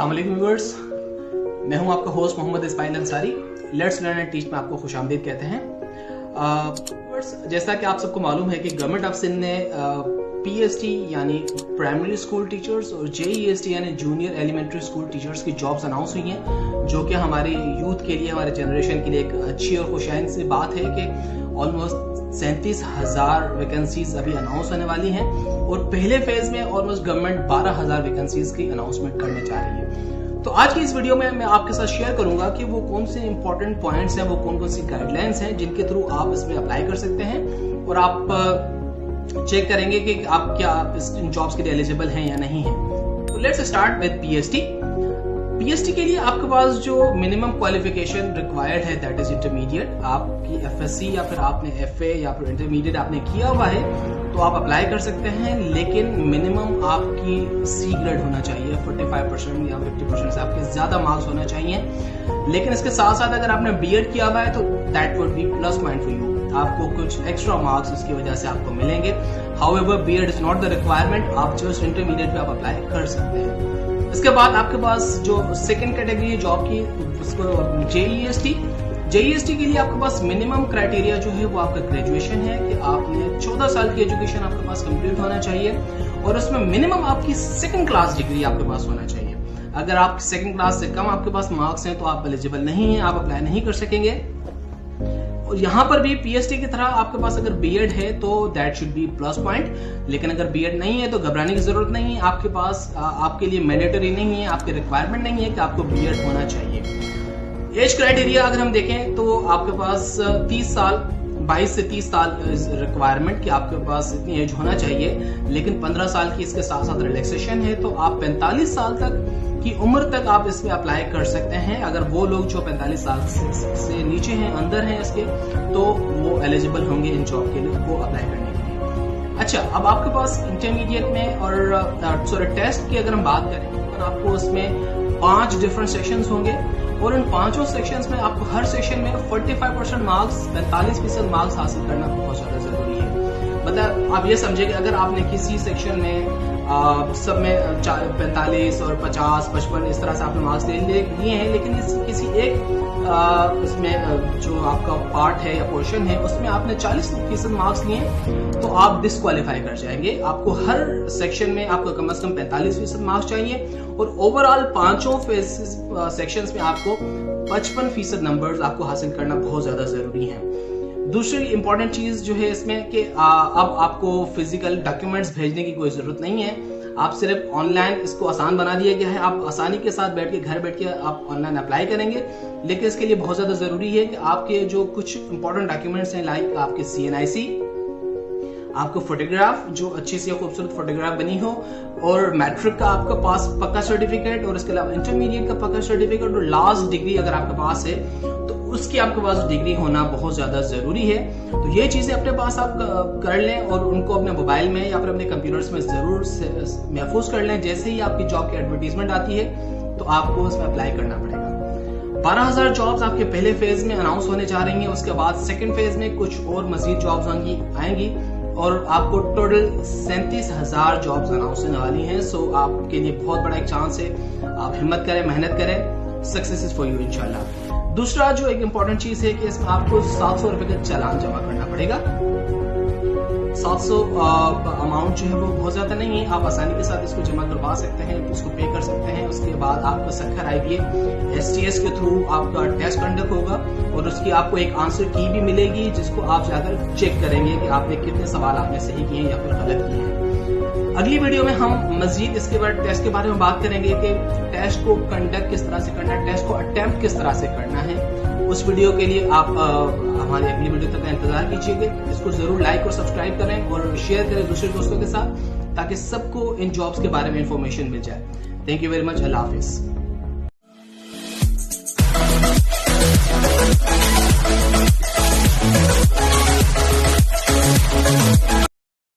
अस्सलाम वालेकुम व्यूअर्स, मैं हूं आपका host Mohammad Ismail Ansari. Let's learn and teach में आपको खुशामदीद कहते हैं। व्यूअर्स, जैसा कि आप सबको मालूम है कि गवर्नमेंट ऑफ सिंध ने पीएसटी यानी प्राइमरी स्कूल टीचर्स और जेईएसटी यानी जूनियर एलिमेंट्री स्कूल टीचर्स की जॉब्स अनाउंस हुई हैं, जो कि हमारी यूथ के लिए, हमारे जनरेशन के लिए एक अच्छी और खुशआइंद सी बात है कि ऑलमोस्ट 37,000 वैकेंसीज अभी अनाउंस होने वाली हैं और पहले फेज में ऑलमोस्ट गवर्नमेंट 12,000 वैकेंसीज की अनाउंसमेंट करने जा रही है। तो आज की इस वीडियो में मैं आपके साथ शेयर करूंगा कि वो कौन से इंपॉर्टेंट पॉइंट्स हैं, वो कौन कौन सी गाइडलाइंस हैं जिनके थ्रू आप इसमें अप्लाई कर सकते हैं और आप चेक करेंगे कि आप क्या इस जॉब्स के लिए एलिजिबल हैं या नहीं है। तो let's start with PST. PST के लिए आपके पास जो मिनिमम क्वालिफिकेशन रिक्वायर्ड है दैट इज इंटरमीडिएट। आपकी एफएससी या फिर आपने एफए या फिर इंटरमीडिएट आपने किया हुआ है तो आप अप्लाई कर सकते हैं, लेकिन मिनिमम आपकी सी ग्रेड होना चाहिए। 45% या 50% से आपके ज्यादा मार्क्स होना चाहिए। लेकिन इसके साथ साथ अगर आपने बीएड किया हुआ है तो that would be plus point for you. आपको कुछ एक्स्ट्रा मार्क्स इसकी वजह से आपको मिलेंगे। However BEd is not the requirement, आप जस्ट इंटरमीडिएट पे आप अप्लाई कर सकते हैं। इसके बाद आपके पास जो सेकंड कैटेगरी है जॉब की, उसको जेईएसटी के लिए आपके पास मिनिमम क्राइटेरिया जो है वो आपका ग्रेजुएशन है कि आपने 14 साल की एजुकेशन आपके पास कंप्लीट होना चाहिए और उसमें मिनिमम आपकी सेकंड क्लास डिग्री आपके पास होना चाहिए। अगर आप सेकंड क्लास से कम आपके पास मार्क्स हैं तो आप एलिजिबल नहीं है, आप अप्लाई नहीं कर सकेंगे। और यहाँ पर भी पीएसटी की तरह आपके पास अगर बीएड है तो that should be plus point, लेकिन अगर बीएड नहीं है तो घबराने की जरूरत नहीं है। आपके पास आपके लिए मैंडेटरी नहीं है, आपकी रिक्वायरमेंट नहीं है कि आपको बीएड होना चाहिए। एज क्राइटेरिया अगर हम देखें तो आपके पास 30 साल 22 से 30 साल रिक्वायरमेंट कि आपके पास इतनी एज होना चाहिए, लेकिन 15 साल की इसके साथ साथ रिलैक्सेशन है, तो आप 45 साल तक की उम्र तक आप इसमें अप्लाई कर सकते हैं। अगर वो लोग जो 45 साल से नीचे हैं, अंदर हैं इसके, तो वो एलिजिबल होंगे इन जॉब के लिए, वो अप्लाई करने के लिए। अच्छा, अब आपके पास इंटरमीडिएट में और टेस्ट की अगर हम बात करें तो आपको उसमें 5 डिफरेंट सेक्शंस होंगे और इन 5 सेक्शंस में आपको हर सेक्शन में 45% मार्क्स, 45% मार्क्स हासिल करना बहुत ज्यादा जरूरी है। मतलब आप ये समझे कि अगर आपने किसी सेक्शन में सब में 45 और 50, 55 इस तरह से आपने मार्क्स लिए हैं, लेकिन किसी एक इसमें जो आपका पार्ट है या पोर्शन है उसमें आपने 40% मार्क्स लिए तो आप डिस्क्वालीफाई कर जाएंगे। आपको हर सेक्शन में आपको कम से कम 45% मार्क्स चाहिए और ओवरऑल 5 सेक्शंस में आपको 55% नंबर्स आपको हासिल करना बहुत ज्यादा जरूरी है। दूसरी इंपॉर्टेंट चीज जो है इसमें कि अब आपको फिजिकल डॉक्यूमेंट्स भेजने की कोई जरूरत नहीं है। आप सिर्फ ऑनलाइन इसको आसान बना दिया गया है, आप आसानी के साथ बैठ के घर बैठ के आप ऑनलाइन अप्लाई करेंगे। लेकिन इसके लिए बहुत ज्यादा जरूरी है कि आपके जो कुछ इंपॉर्टेंट डॉक्यूमेंट्स हैं, लाइक आपके CNIC, आपको फोटोग्राफ जो अच्छी सी खूबसूरत फोटोग्राफ बनी हो, और मैट्रिक का आपका पास पक्का सर्टिफिकेट, और इसके अलावा इंटरमीडिएट का पक्का सर्टिफिकेट, और लास्ट डिग्री अगर आपके पास है तो उसकी आपके पास डिग्री होना बहुत ज्यादा जरूरी है। तो ये चीजें अपने पास आप कर लें और उनको अपने मोबाइल में या फिर अपने कंप्यूटर्स में जरूर महफूज कर लें। जैसे ही आपकी जॉब की एडवर्टीजमेंट आती है तो आपको उसमें अप्लाई करना पड़ेगा। 12,000 जॉब्स आपके पहले फेज में अनाउंस होने जा रही हैं। उसके बाद सेकेंड फेज में कुछ और मजीद जॉब्स आएंगी और आपको टोटल 37,000 जॉब्स अनाउंस होने वाली हैं। सो आपके लिए बहुत बड़ा एक चांस है, आप हिम्मत करें, मेहनत करें, सक्सेस इज फॉर यू इंशाल्लाह। दूसरा जो एक इम्पॉर्टेंट चीज है कि इसमें आपको 700 रुपए का चालान जमा करना पड़ेगा। 700 अमाउंट जो है वो बहुत ज्यादा नहीं है, आप आसानी के साथ इसको जमा करवा सकते हैं, उसको पे कर सकते हैं। उसके बाद आपको सक्खर IBA STS के थ्रू आपका टेस्ट कंडक्ट होगा और उसकी आपको एक आंसर की भी मिलेगी, जिसको आप जाकर चेक करेंगे कि आपने कितने सवाल आपने सही किए या फिर गलत किए हैं। अगली वीडियो में हम मजीद इसके बाद टेस्ट के बारे में बात करेंगे कि टेस्ट को कंडक्ट किस तरह से करना है, टेस्ट को अटेम्प्ट किस तरह से करना है। उस वीडियो के लिए आप हमारी अगली वीडियो तक का इंतजार कीजिएगा। इसको जरूर लाइक और सब्सक्राइब करें और शेयर करें दूसरे दोस्तों के साथ, ताकि सबको इन जॉब्स के बारे में इंफॉर्मेशन मिल जाए। Thank you very much. Allah Hafiz.